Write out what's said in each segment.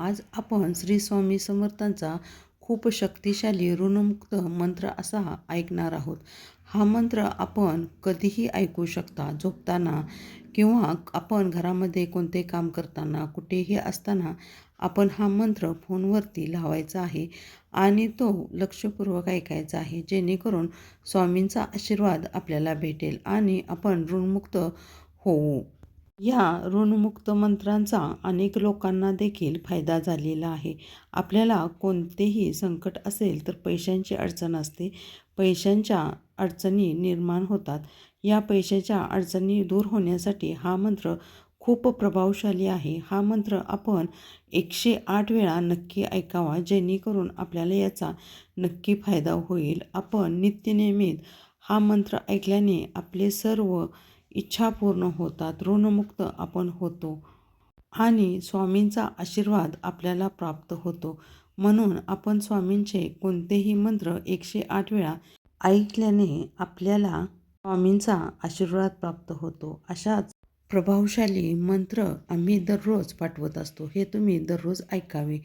आज आपण श्री स्वामी समर्थांचा खूप शक्तिशाली ऋणमुक्त मंत्र असा ऐकणार आहोत. हा मंत्र आपण कधीही ऐकू शकता, झोपताना किंवा आपण घरामध्ये कोणते काम करताना, कुठेही असताना आपण हा मंत्र फोनवरती लावायचा आहे आणि तो लक्षपूर्वक ऐकायचा आहे, जेणेकरून स्वामींचा आशीर्वाद आपल्याला भेटेल आणि आपण ऋणमुक्त होऊ. या ऋणमुक्त मंत्रांचा अनेक लोकांना देखील फायदा झालेला आहे. आपल्याला कोणतेही संकट असेल तर पैशांची अडचण असते. पैशांच्या अडचणी निर्माण होतात. या पैशाच्या अडचणी दूर होण्यासाठी हा मंत्र खूप प्रभावशाली आहे. हा मंत्र आपण 108 वेळा नक्की ऐकावा, जेणेकरून आपल्याला याचा नक्की फायदा होईल. आपण नित्यनियमित हा मंत्र ऐकल्याने आपले सर्व इच्छा पूर्ण होतात, ऋणमुक्त आपण होतो आणि स्वामींचा आशीर्वाद आपल्याला प्राप्त होतो. म्हणून आपण स्वामींचे कोणतेही मंत्र 108 वेळा ऐकल्याने आपल्याला स्वामींचा आशीर्वाद प्राप्त होतो. अशाच प्रभावशाली मंत्र आम्ही दररोज पाठवत असतो. हे तुम्ही दररोज ऐकावे,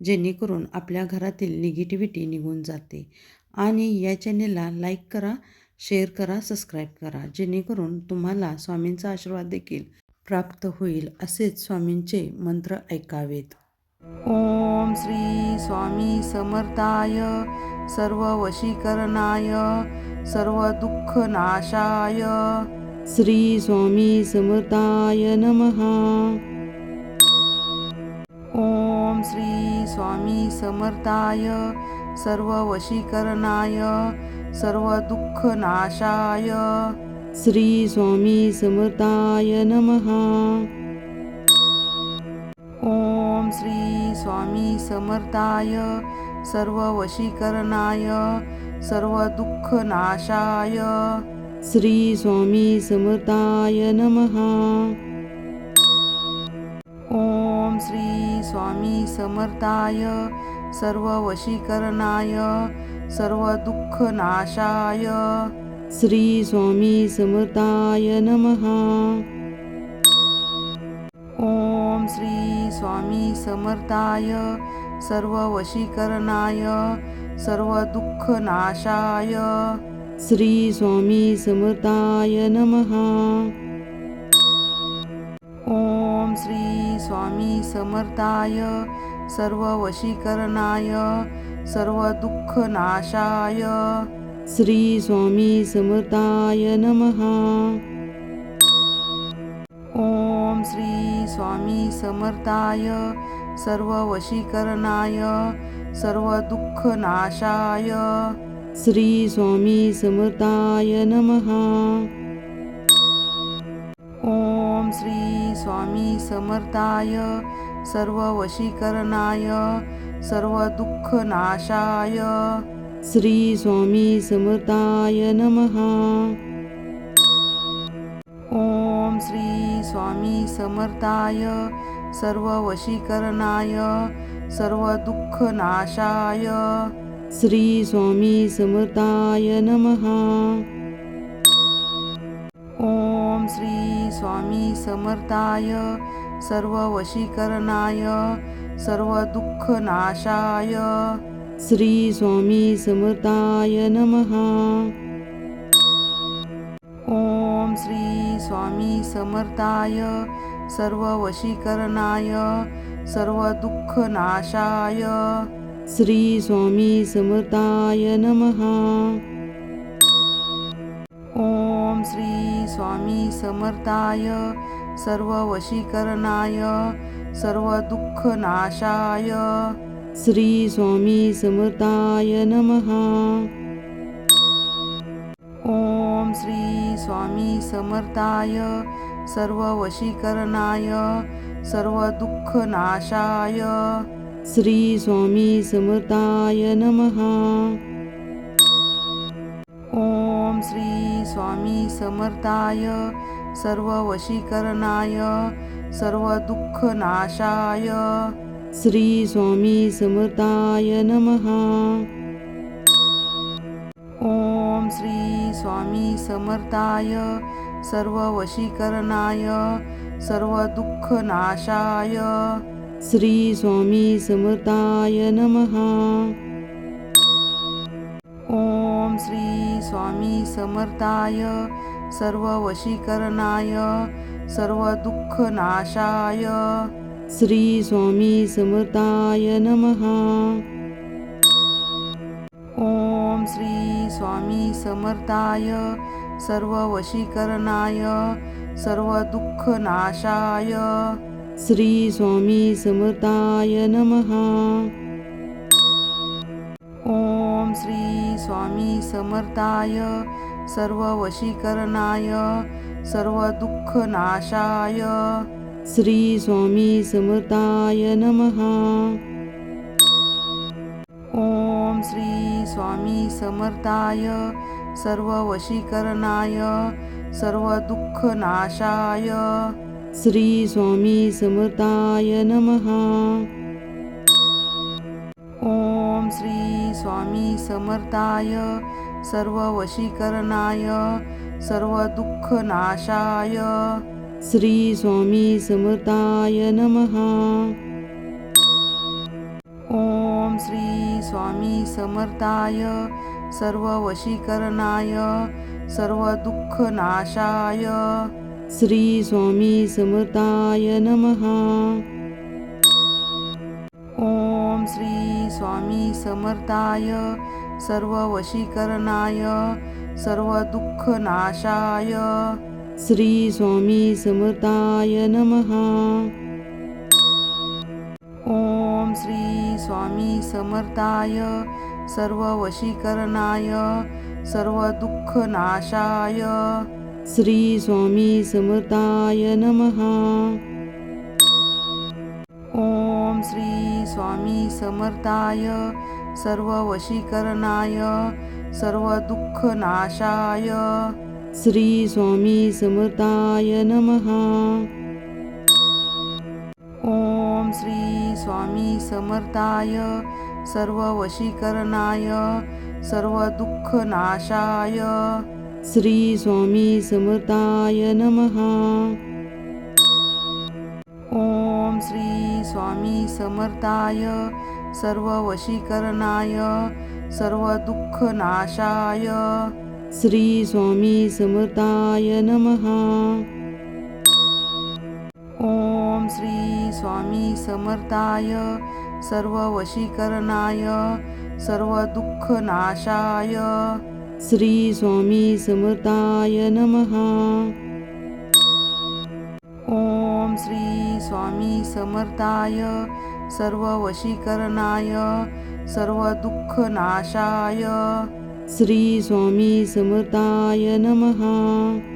जेणेकरून आपल्या घरातील निगेटिव्हिटी निघून जाते. आणि या चॅनेलला लाईक करा, शेअर करा, सबस्क्राईब करा, जेणेकरून तुम्हाला स्वामींचा आशीर्वाद देखील प्राप्त होईल. असेच स्वामींचे मंत्र ऐकावेत. ओम श्री स्वामी समर्थाय सर्व वशीकरणाय सर्व दुःख नाशाय श्री स्वामी समर्थाय नमः. ओम श्री स्वामी समर्थाय सर्व वशीकरणाय सर्व दुःख नाशाय श्री स्वामी समर्थाय नमः. ओम श्री स्वामी समर्थाय सर्व वशीकरणाय सर्व दुःख नाशाय श्री स्वामी समर्थाय नमः. ओम श्री स्वामी समर्थाय सर्व वशीकरणाय सर्व दुःख नाशाय श्री स्वामी समर्थाय नमः. ओम श्री स्वामी समर्थाय सर्व वशीकरणाय सर्व दुःख नाशाय श्री स्वामी समर्थाय नमः. ओम श्री स्वामी समर्थाय सर्व वशीकरणाय सर्व दुःख नाशाय श्री स्वामी समर्थाय नमः. ओम श्री स्वामी समर्थाय सर्व वशीकरणाय सर्व दुःख नाशाय श्री स्वामी समर्थाय नमः. ओम श्री स्वामी समर्थाय सर्व वशीकरणाय सर्व दुःख नाशाय श्री स्वामी समर्थाय नमः. ओम श्री स्वामी समर्थाय सर्व वशीकरणाय सर्व दुःख नाशाय श्री स्वामी समर्थाय नमः. ओम श्री स्वामी समर्थाय सर्व वशीकरणाय सर्व दुःख नाशाय श्री स्वामी समर्थाय नमः. ओम श्री स्वामी समर्थाय सर्व वशीकरणाय सर्व दुःख नाशाय श्री स्वामी समर्थाय नमः. ओम श्री स्वामी समर्थाय सर्व वशीकरणाय सर्व दुःख नाशाय श्री स्वामी समर्थाय नमः. ओम श्री स्वामी समर्थाय सर्व वशीकरणाय सर्व दुःख नाशाय श्री स्वामी समर्थाय नमः. ओम श्री स्वामी समर्थाय सर्व वशीकरणाय सर्व दुःख नाशाय श्री स्वामी समर्थाय नमः. ओम श्री स्वामी समर्थाय सर्व वशीकरणाय सर्व दुःख नाशाय श्री स्वामी समर्थाय नमः. ओम श्री स्वामी समर्थाय सर्व वशीकरणाय सर्व दुःखनाशाय श्री स्वामी समर्थाय नमः. ओम श्री स्वामी समर्थाय सर्व वशीकरणाय सर्व दुःखनाशाय श्री स्वामी समर्थाय नमः. ओम श्री स्वामी समर्थाय सर्व वशीकरणाय सर्व दुःखनाशाय श्री स्वामी समर्थाय नमः. ओम श्री स्वामी समर्थाय सर्व वशीकरणाय सर्व दुःखनाशाय श्री स्वामी समर्थाय नमः. ओम श्री स्वामी समर्थाय सर्व वशीकरणाय सर्व दुःखनाशाय श्री स्वामी समर्थाय नमः. ओम श्री स्वामी समर्थाय सर्व वशीकरणाय सर्व दुःखनाशाय श्री स्वामी समर्थाय नमः. ओम श्री स्वामी समर्थाय सर्व वशीकरणाय सर्व दुःखनाशाय श्री स्वामी समर्थाय नमः. ओम श्री स्वामी समर्थाय सर्व वशीकरणाय सर्व दुःखनाशाय श्री स्वामी समर्थाय नमः. ओम श्री स्वामी समर्थाय सर्व वशीकरणाय सर्व दुःखनाशाय श्री स्वामी समर्थाय नमः. ओम श्री स्वामी समर्थाय सर्व वशीकरणाय सर्व दुःखनाशाय श्री स्वामी समर्थाय नमः. ओम श्री स्वामी समर्थाय सर्व वशीकरणाय सर्व दुःखनाशाय श्री स्वामी समर्थाय नमः. ओम श्री स्वामी समर्थाय सर्व वशीकरणाय सर्व दुःखनाशाय श्री स्वामी समर्थाय नमः. ओम श्री स्वामी समर्थाय सर्व वशीकरणाय सर्व दुःखनाशाय श्री स्वामी समर्थाय नमः.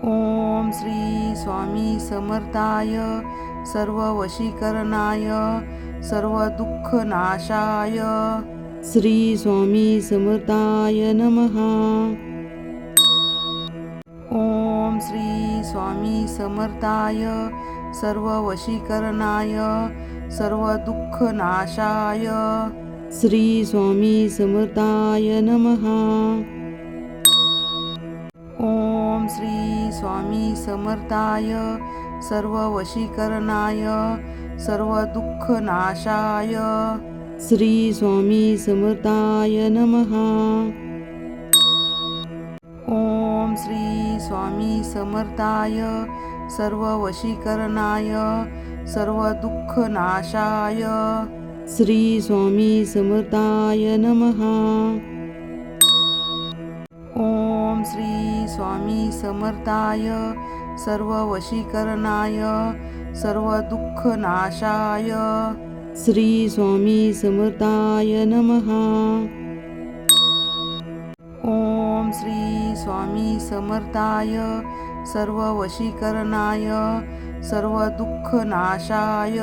ओम श्री स्वामी समर्थाय सर्व वशीकरणाय सर्व दुःखनाशाय श्री स्वामी समर्थाय नमः. ओम श्री स्वामी समर्थाय सर्व वशीकरणाय सर्व दुःखनाशाय श्री स्वामी समर्थाय नमः. ओम श्री स्वामी समर्थाय सर्व वशीकरणाय सर्व दुःखनाशाय श्री स्वामी समर्थाय नमः. ओम श्री स्वामी समर्थाय सर्व वशीकरणाय सर्व दुःखनाशाय श्री स्वामी समर्थाय नमः. ओम श्री स्वामी समर्थाय सर्व वशीकरणाय सर्व दुःखनाशाय श्री स्वामी समर्थाय नमः. ओम श्री स्वामी समर्थाय सर्व वशीकरणाय सर्व दुःखनाशाय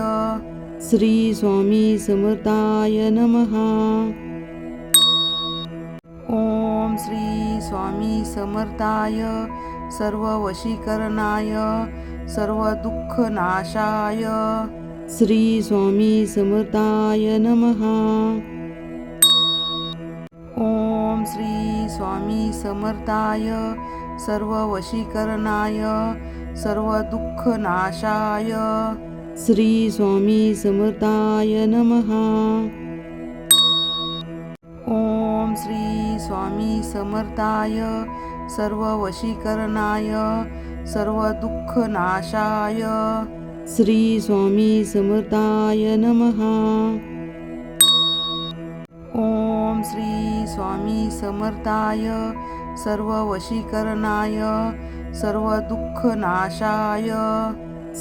श्री स्वामी समर्थाय नमः. ओम श्री स्वामी समर्थाय सर्व वशीकरणाय सर्व दुःखनाशाय श्री स्वामी समर्थाय नमः. ओम श्री स्वामी समर्थाय सर्व वशीकरणाय सर्व दुःखनाशाय श्री स्वामी समर्थाय नमः. ओम श्री स्वामी समर्थाय सर्व वशीकरणाय सर्व दुःखनाशाय श्री स्वामी समर्थाय नमः. ओम श्री स्वामी समर्थाय सर्व वशीकरणाय सर्व दुःखनाशाय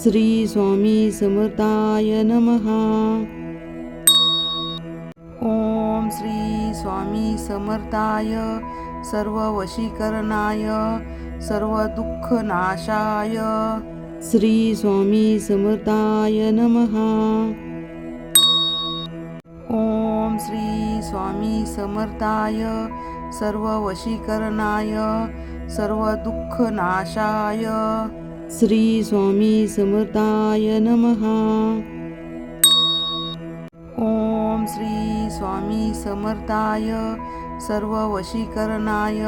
श्री स्वामी समर्थाय नमः. ओम श्री स्वामी समर्थाय सर्व वशीकरणाय सर्व दुःखनाशाय श्री स्वामी समर्थाय नमः. ओम श्री स्वामी समर्थाय सर्व वशीकरणाय सर्व दुःखनाशाय श्री स्वामी समर्थाय नमः. ओम श्री स्वामी समर्थाय सर्व वशीकरणाय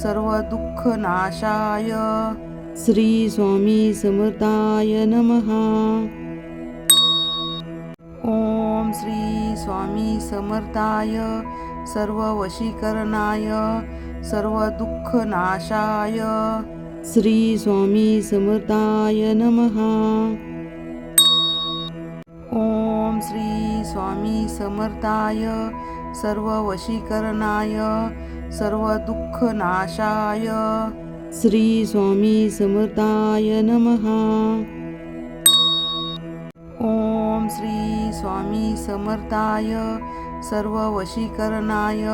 सर्व दुःखनाशाय श्री स्वामी समर्थाय नमः. ओम श्री स्वामी समर्थाय सर्व वशीकरणाय सर्व दुःखनाशाय श्री स्वामी समर्थाय नमः. ओम श्री स्वामी समर्थाय सर्व वशीकरणाय सर्व दुःखनाशाय श्री स्वामी समर्थाय नमः. ओम श्री स्वामी समर्थाय सर्व वशीकरणाय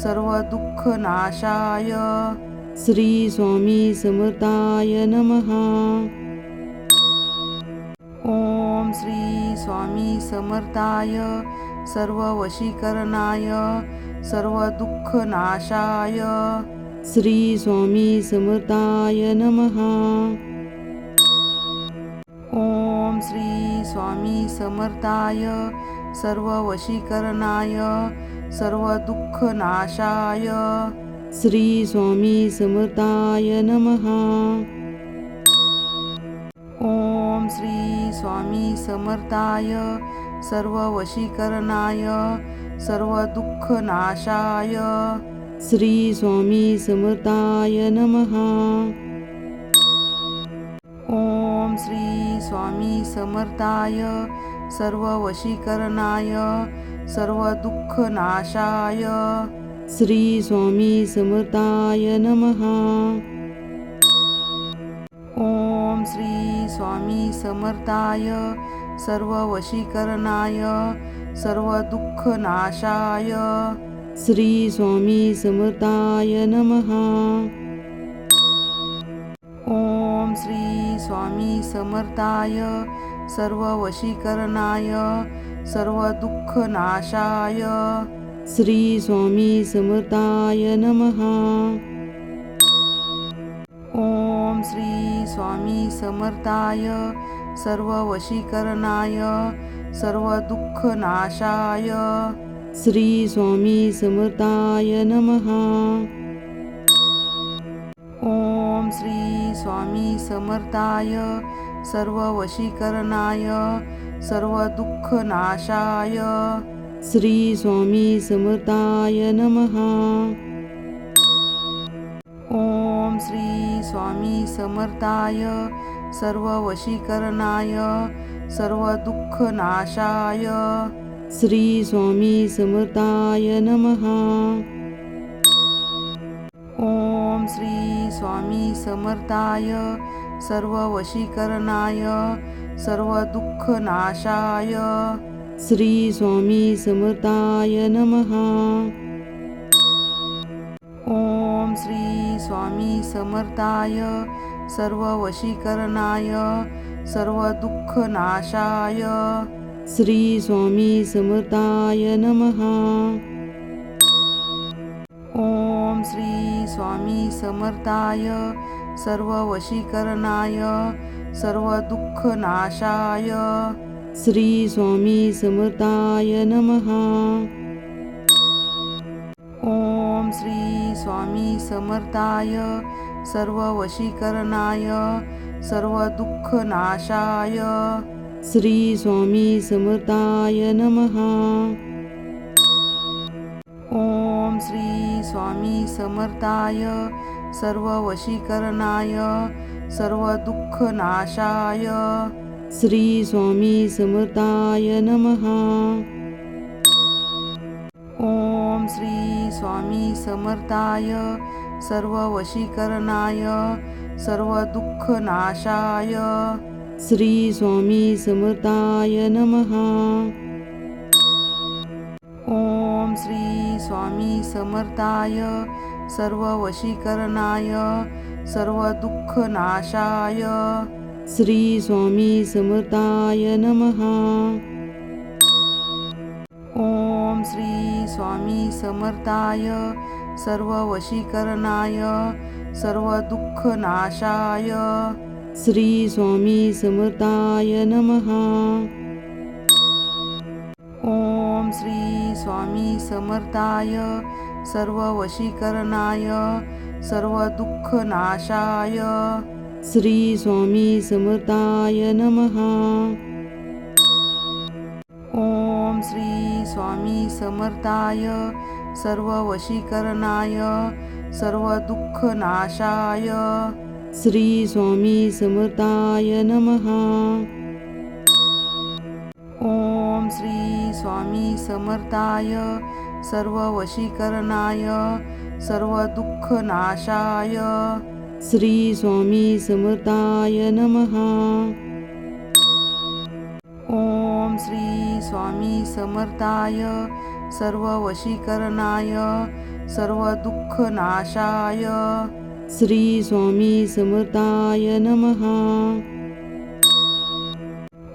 सर्व दुःखनाशाय श्री स्वामी समर्थाय नमः. ओम श्री स्वामी समर्थाय सर्व वशीकरणाय सर्व दुःखनाशाय श्री स्वामी समर्थाय नमः. ओम श्री स्वामी समर्थाय सर्व वशीकरणाय सर्व दुःखनाशाय श्री स्वामी समर्थाय नमः. ओम श्री स्वामी समर्थाय सर्व वशीकरणाय सर्व दुःखनाशाय श्री स्वामी समर्थाय नमः. ओम श्री स्वामी समर्थाय सर्व वशीकरणाय सर्व दुःखनाशाय श्री स्वामी समर्थाय नमः. ओम श्री स्वामी समर्थाय सर्व वशीकरणाय सर्व दुःखनाशाय श्री स्वामी समर्थाय नमः. ओम श्री स्वामी समर्थाय सर्व वशीकरणाय सर्व दुःखनाशाय श्री स्वामी समर्थाय नमः. ओम श्री स्वामी समर्थाय सर्व वशीकरणाय सर्व दुःखनाशाय श्री स्वामी समर्थाय नमः. ओम श्री स्वामी समर्थाय सर्व वशीकरणाय सर्व दुःखनाशाय श्री स्वामी समर्थाय नमः. ओम श्री स्वामी समर्थाय सर्व वशीकरणाय सर्व दुःखनाशाय श्री स्वामी समर्थाय नमः. ओम श्री स्वामी समर्थाय सर्व वशीकरणाय सर्व दुःखनाशाय श्री स्वामी समर्थाय नमः. ओम श्री स्वामी समर्थाय सर्व वशीकरणाय सर्व दुःखनाशाय श्री स्वामी समर्थाय नमः. ओम श्री स्वामी समर्थाय सर्व वशीकरणाय सर्व दुःखनाशाय श्री स्वामी समर्थाय नमः. ओम श्री स्वामी समर्थाय सर्व वशीकरणाय सर्व दुःखनाशाय श्री स्वामी समर्थाय नमः. ओम श्री स्वामी समर्थाय सर्व वशीकरणाय सर्व दुःखनाशाय श्री स्वामी समर्थाय नमः. ओम श्री स्वामी समर्थाय सर्व वशीकरणाय सर्व दुःखनाशाय श्री स्वामी समर्थाय नमः. ओम श्री स्वामी समर्थाय सर्व वशीकरणाय सर्व दुःखनाशाय श्री स्वामी समर्थाय नमः. ओम श्री स्वामी समर्थाय सर्व वशीकरणाय सर्व दुःखनाशाय श्री स्वामी समर्थाय नमः. ओम श्री स्वामी समर्थाय सर्व वशीकरणाय सर्व दुःखनाशाय श्री स्वामी समर्थाय नमः. ओम श्री स्वामी समर्थाय सर्व वशीकरणाय सर्व दुःखनाशाय श्री स्वामी समर्थाय नमः. ओम श्री स्वामी समर्थाय सर्व वशीकरणाय सर्व दुःखनाशाय श्री स्वामी समर्थाय नमः. ओम श्री स्वामी समर्थाय सर्व वशीकरणाय सर्व दुःखनाशाय श्री स्वामी समर्थाय नमः.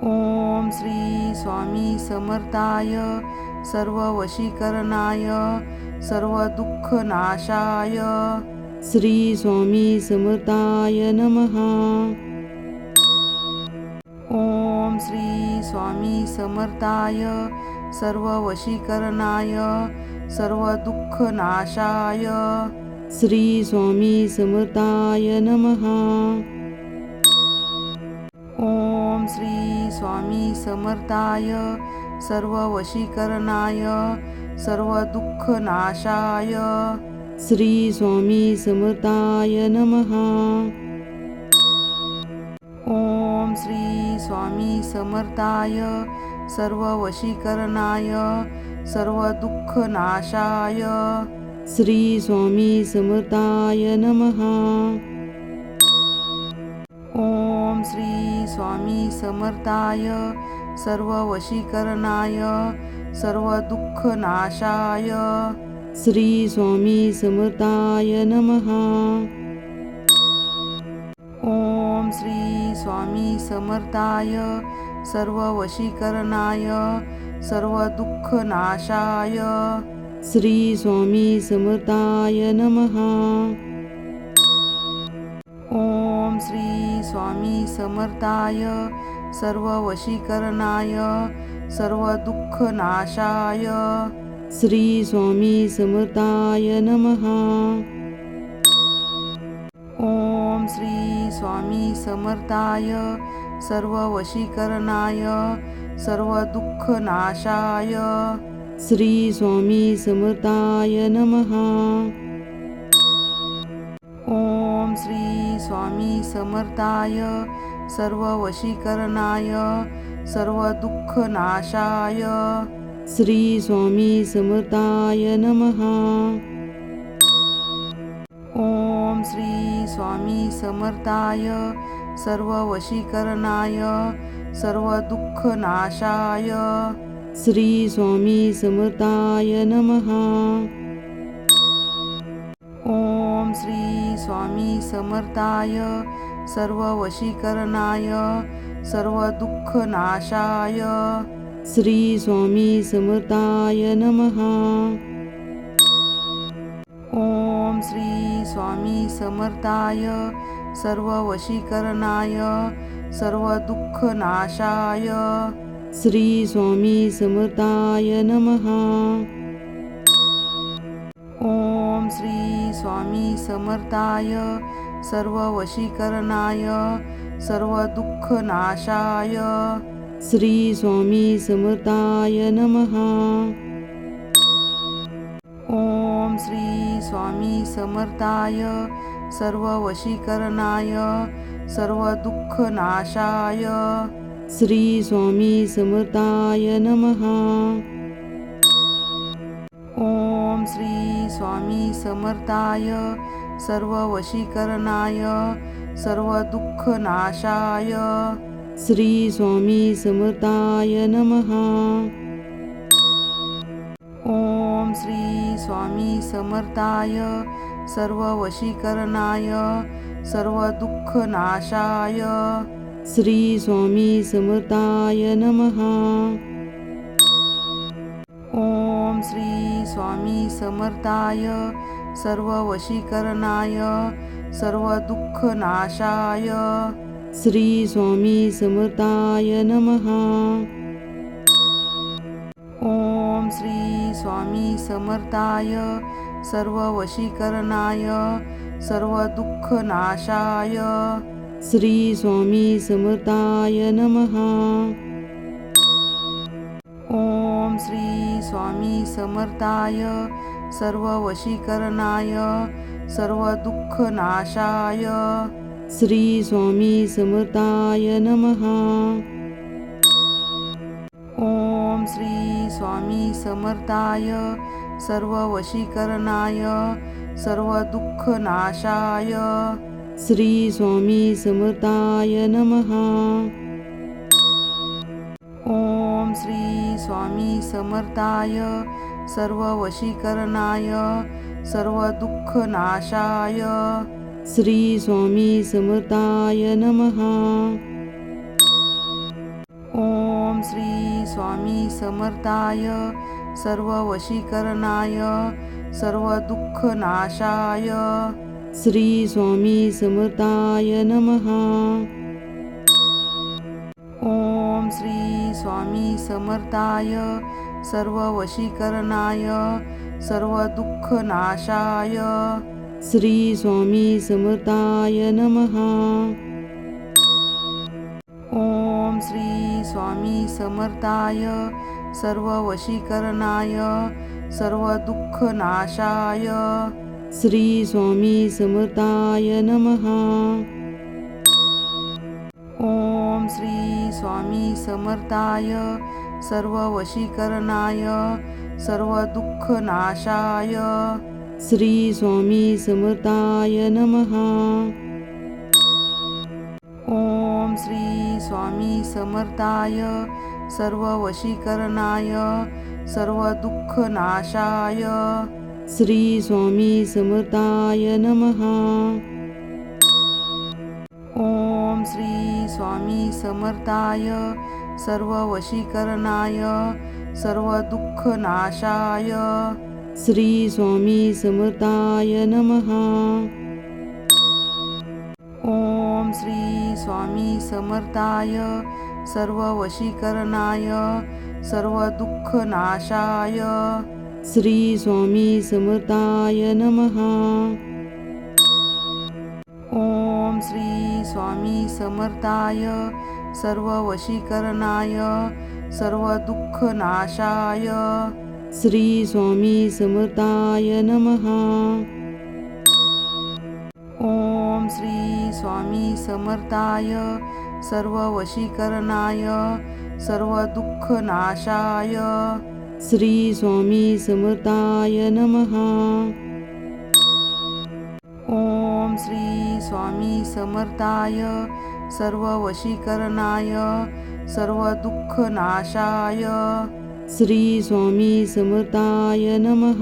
ओम श्री स्वामी समर्थाय सर्व वशीकरणाय सर्व दुःखनाशाय श्री स्वामी समर्थाय नमः. ओम श्री स्वामी समर्थाय सर्व वशीकरणाय सर्व दुःखनाशाय श्री स्वामी समर्थाय नमः. ओम श्री स्वामी समर्थाय सर्व वशीकरणाय सर्व दुःखनाशाय श्री स्वामी समर्थाय नमः. ओम श्री स्वामी समर्थाय सर्व वशीकरणाय सर्व दुःखनाशाय श्री स्वामी समर्थाय नमः. ओम श्री स्वामी समर्थाय सर्व वशीकरणाय सर्व दुःखनाशाय श्री स्वामी समर्थाय नमः. ओम श्री स्वामी समर्थाय सर्व वशीकरणाय सर्व दुःखनाशाय श्री स्वामी समर्थाय नमः. ओम श्री स्वामी समर्थाय सर्व वशीकरणाय सर्व दुःखनाशाय श्री स्वामी समर्थाय नमः. ओम श्री स्वामी समर्थाय सर्व वशीकरणाय सर्व दुःखनाशाय श्री स्वामी समर्थाय नमः. ओम श्री स्वामी समर्थाय सर्व वशीकरणाय सर्व दुःखनाशाय श्री स्वामी समर्थाय नमः. ओम श्री स्वामी समर्थाय सर्व वशीकरणाय सर्व दुःखनाशाय श्री स्वामी समर्थाय नमः. ओम श्री स्वामी समर्थाय सर्व वशीकरणाय सर्व दुःखनाशाय श्री स्वामी समर्थाय नमः. ओम श्री स्वामी समर्थाय सर्व वशीकरणाय सर्व दुःखनाशाय श्री स्वामी समर्थाय नमः. ओम श्री स्वामी समर्थाय सर्व वशीकरणाय सर्व दुःखनाशाय श्री स्वामी समर्थाय नमः. ओम श्री स्वामी समर्थाय सर्व वशीकरणाय सर्व दुःखनाशाय श्री स्वामी समर्थाय नमः. ओम श्री स्वामी समर्थाय सर्व वशीकरणाय सर्व दुःखनाशाय श्री स्वामी समर्थाय नमः. ओम श्री स्वामी समर्थाय सर्व वशीकरणाय सर्व दुःखनाशाय श्री स्वामी समर्थाय नमः. ओम श्री स्वामी समर्थाय सर्व वशीकरणाय सर्व दुःखनाशाय श्री स्वामी समर्थाय नमः. ओम श्री स्वामी समर्थाय सर्व वशीकरणाय सर्व दुःखनाशाय श्री स्वामी समर्थाय नमः. ओम श्री स्वामी समर्थाय सर्व वशीकरणाय सर्व दुःखनाशाय श्री स्वामी समर्थाय नमः. ओम श्री स्वामी समर्थाय सर्व वशीकरणाय सर्व दुःखनाशाय श्री स्वामी समर्थाय नमः. ओम श्री स्वामी समर्थाय सर्व वशीकरणाय सर्व दुःखनाशाय श्री स्वामी समर्थाय नमः. ओम श्री स्वामी समर्थाय सर्व वशीकरणाय सर्व दुःखनाशाय श्री स्वामी समर्थाय नमः. ओम श्री स्वामी समर्थाय सर्व वशीकरणाय सर्व दुःखनाशाय श्री स्वामी समर्थाय नमः. ओम श्री स्वामी समर्थाय सर्व वशीकरणाय सर्व दुःखनाशाय श्री स्वामी समर्थाय नमः. ओम श्री स्वामी समर्थाय सर्व वशीकरणाय सर्व दुःखनाशाय श्री स्वामी समर्थाय नमः. ओम श्री स्वामी समर्थाय सर्व वशीकरणाय सर्व दुःखनाशाय श्री स्वामी समर्थाय नमः. ओम श्री स्वामी समर्थाय सर्व वशीकरणाय सर्व दुःखनाशाय श्री स्वामी समर्थाय नमः. ओम श्री स्वामी समर्थाय सर्व वशीकरणाय सर्व दुःखनाशाय श्री स्वामी समर्थाय नमः. ओम श्री स्वामी समर्थाय सर्व वशीकरणाय सर्व दुःखनाशाय श्री स्वामी समर्थाय नमः. ओम श्री स्वामी समर्थाय सर्व वशीकरणाय सर्व दुःखनाशाय श्री स्वामी समर्थाय नमः. ओम श्री स्वामी समर्थाय सर्व वशीकरणाय सर्व दुःखनाशाय श्री स्वामी समर्थाय नमः.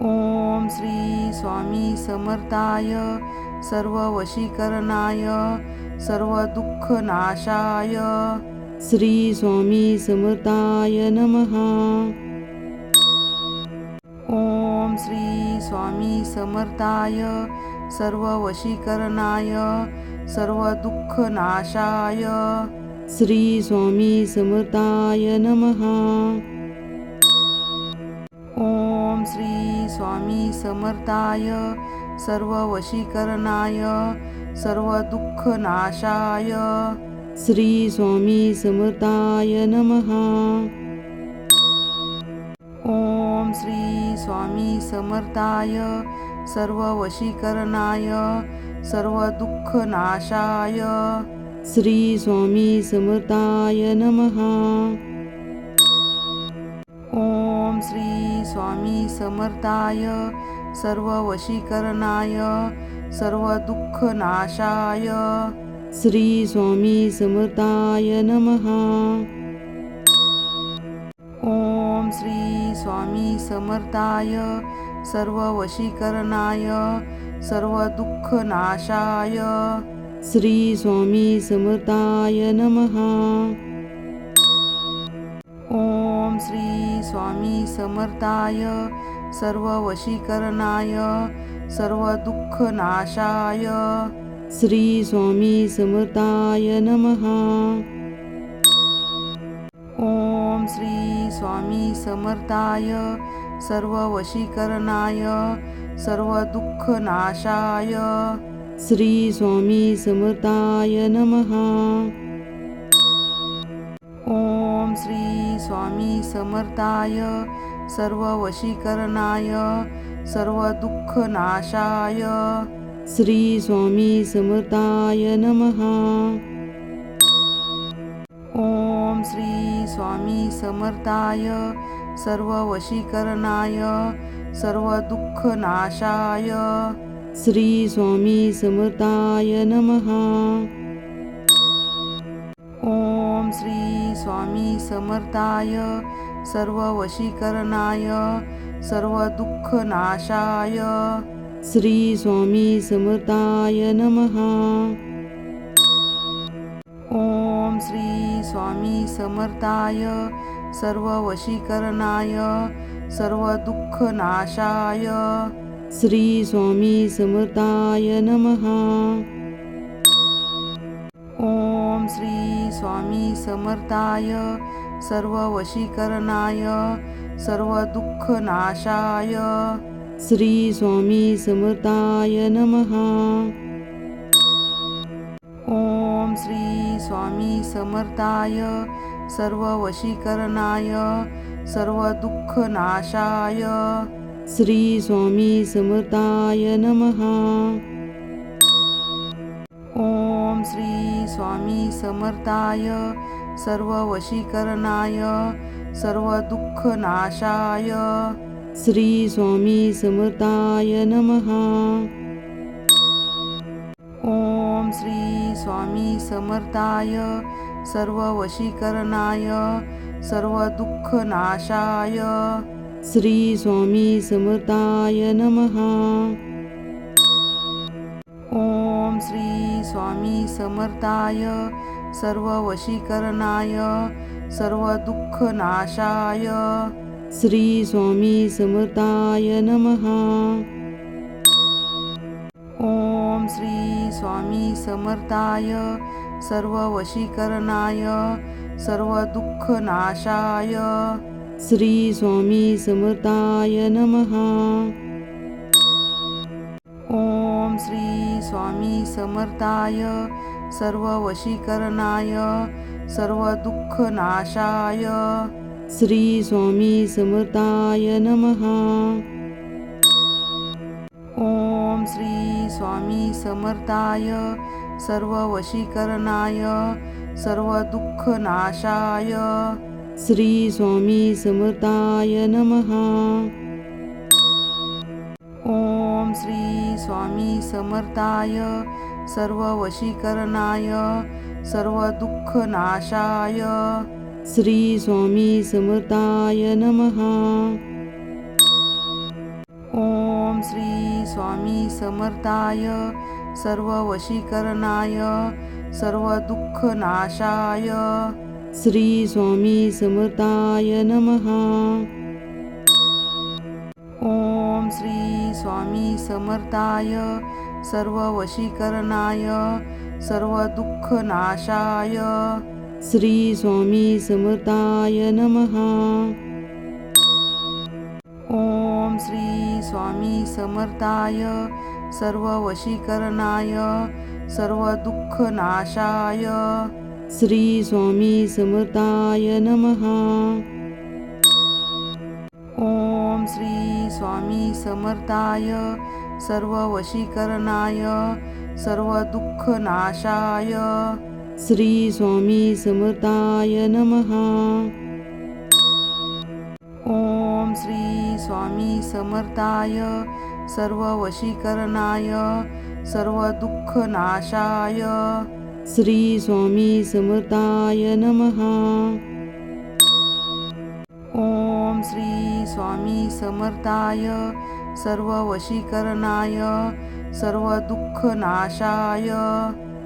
ओम श्री स्वामी समर्थाय सर्व वशीकरणाय सर्व दुःखनाशाय श्री स्वामी समर्थाय नमः. ओम श्री स्वामी समर्थाय सर्व वशीकरणाय सर्व दुःखनाशाय श्री स्वामी समर्थाय नमः. ओम श्री स्वामी समर्थाय सर्व वशीकरणाय सर्व दुःखनाशाय श्री स्वामी समर्थाय नमः. ओम श्री स्वामी समर्थाय सर्व वशीकरणाय सर्व दुःखनाशाय श्री स्वामी समर्थाय नमः. ओम श्री स्वामी समर्थाय सर्व वशीकरणाय सर्व दुःखनाशाय श्री स्वामी समर्थाय नमः. ओम श्री स्वामी समर्थाय सर्व वशीकरणाय सर्व दुःखनाशाय श्री स्वामी समर्थाय नमः. ओम श्री स्वामी समर्थाय सर्व वशीकरणाय सर्व दुःखनाशाय श्री स्वामी समर्थाय नमः. ओम श्री स्वामी समर्थाय सर्व वशीकरणाय सर्व दुःखनाशाय श्री स्वामी समर्थाय नमः. ओम श्री स्वामी समर्थाय सर्व वशीकरणाय सर्व दुःखनाशाय श्री स्वामी समर्थाय नमः. ओम श्री स्वामी समर्थाय सर्व वशीकरणाय सर्व दुःखनाशाय श्री स्वामी समर्थाय नमः. ओम श्री स्वामी समर्थाय सर्व वशीकरणाय सर्व दुःखनाशाय श्री स्वामी समर्थाय नमः. ओम श्री स्वामी समर्थाय सर्व वशीकरणाय सर्व दुःखनाशाय श्री स्वामी समर्थाय नमः. ओम श्री स्वामी समर्थाय सर्व वशीकरणाय सर्व दुःखनाशाय श्री स्वामी समर्थाय नमः. ओम श्री स्वामी समर्थाय सर्व वशीकरणाय सर्व दुःखनाशाय श्री स्वामी समर्थाय नमः. ओम श्री स्वामी समर्थाय सर्व वशीकरणाय सर्व दुःखनाशाय श्री स्वामी समर्थाय नमः. ओम श्री स्वामी समर्थाय सर्व वशीकरणाय सर्व दुःखनाशाय श्री स्वामी समर्थाय नमः. ओम श्री स्वामी समर्थाय सर्व वशीकरणाय सर्व दुःखनाशाय श्री स्वामी समर्थाय नमः. ओम श्री स्वामी समर्थाय सर्व वशीकरणाय सर्व दुःखनाशाय श्री स्वामी समर्थाय नमः. ओम श्री स्वामी समर्थाय सर्व वशीकरणाय सर्व दुःखनाशाय श्री स्वामी समर्थाय नमः. ओम श्री स्वामी समर्थाय सर्व वशीकरणाय सर्व दुःखनाशाय श्री स्वामी समर्थाय नमः. ओम श्री स्वामी समर्थाय सर्व वशीकरणाय सर्व दुःखनाशाय श्री स्वामी समर्थाय नमः. ओम श्री स्वामी समर्थाय सर्व वशीकरणाय सर्व दुःखनाशाय श्री स्वामी समर्थाय नमः. ओम श्री स्वामी समर्थाय सर्व वशीकरणाय सर्व दुःखनाशाय श्री स्वामी समर्थाय नमः. ओम श्री स्वामी समर्थाय सर्व वशीकरणाय सर्व दुःखनाशाय श्री स्वामी समर्थाय नमः. ओम श्री स्वामी समर्थाय सर्व वशीकरणाय सर्व दुःखनाशाय श्री स्वामी समर्थाय नमः. ओम श्री स्वामी समर्थाय सर्व वशीकरणाय सर्व दुःखनाशाय श्री स्वामी समर्थाय नमः. ओम श्री स्वामी समर्थाय सर्व वशीकरणाय सर्व दुःखनाशाय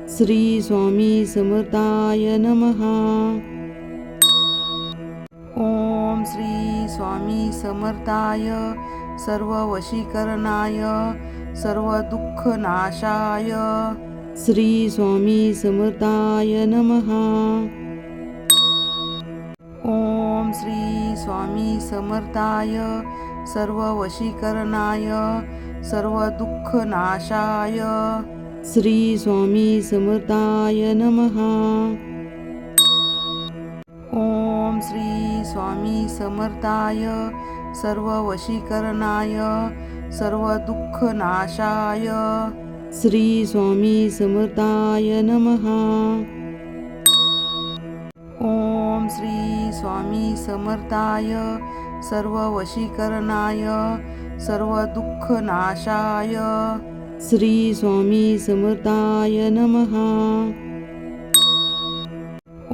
श्री स्वामी समर्थाय नमः. ओम श्री स्वामी समर्थाय सर्व वशीकरणाय सर्व दुःखनाशाय श्री स्वामी समर्थाय नमः. ओम श्री स्वामी समर्थाय सर्व वशीकरणाय सर्व दुःखनाशाय श्री स्वामी समर्थाय नमः. ओम श्री स्वामी समर्थाय सर्व वशीकरणाय सर्व दुःखनाशाय श्री स्वामी समर्थाय नमः. ओम श्री स्वामी समर्थाय सर्व वशीकरणाय सर्व दुःखनाशाय श्री स्वामी समर्थाय नमः. ओम श्री स्वामी समर्थाय सर्व वशीकरणाय सर्व दुःखनाशाय श्री स्वामी समर्थाय नमः. ओम श्री स्वामी समर्थाय सर्व वशीकरणाय सर्व दुःखनाशाय श्री स्वामी समर्थाय नमः. ओम श्री स्वामी समर्थाय सर्व वशीकरणाय सर्व दुःखनाशाय श्री स्वामी समर्थाय नमः.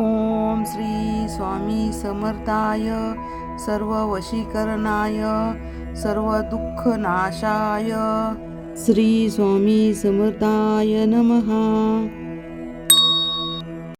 ओम श्री स्वामी समर्थाय सर्व वशीकरणाय सर्व दुःखनाशाय श्री स्वामी समर्थाय नमः.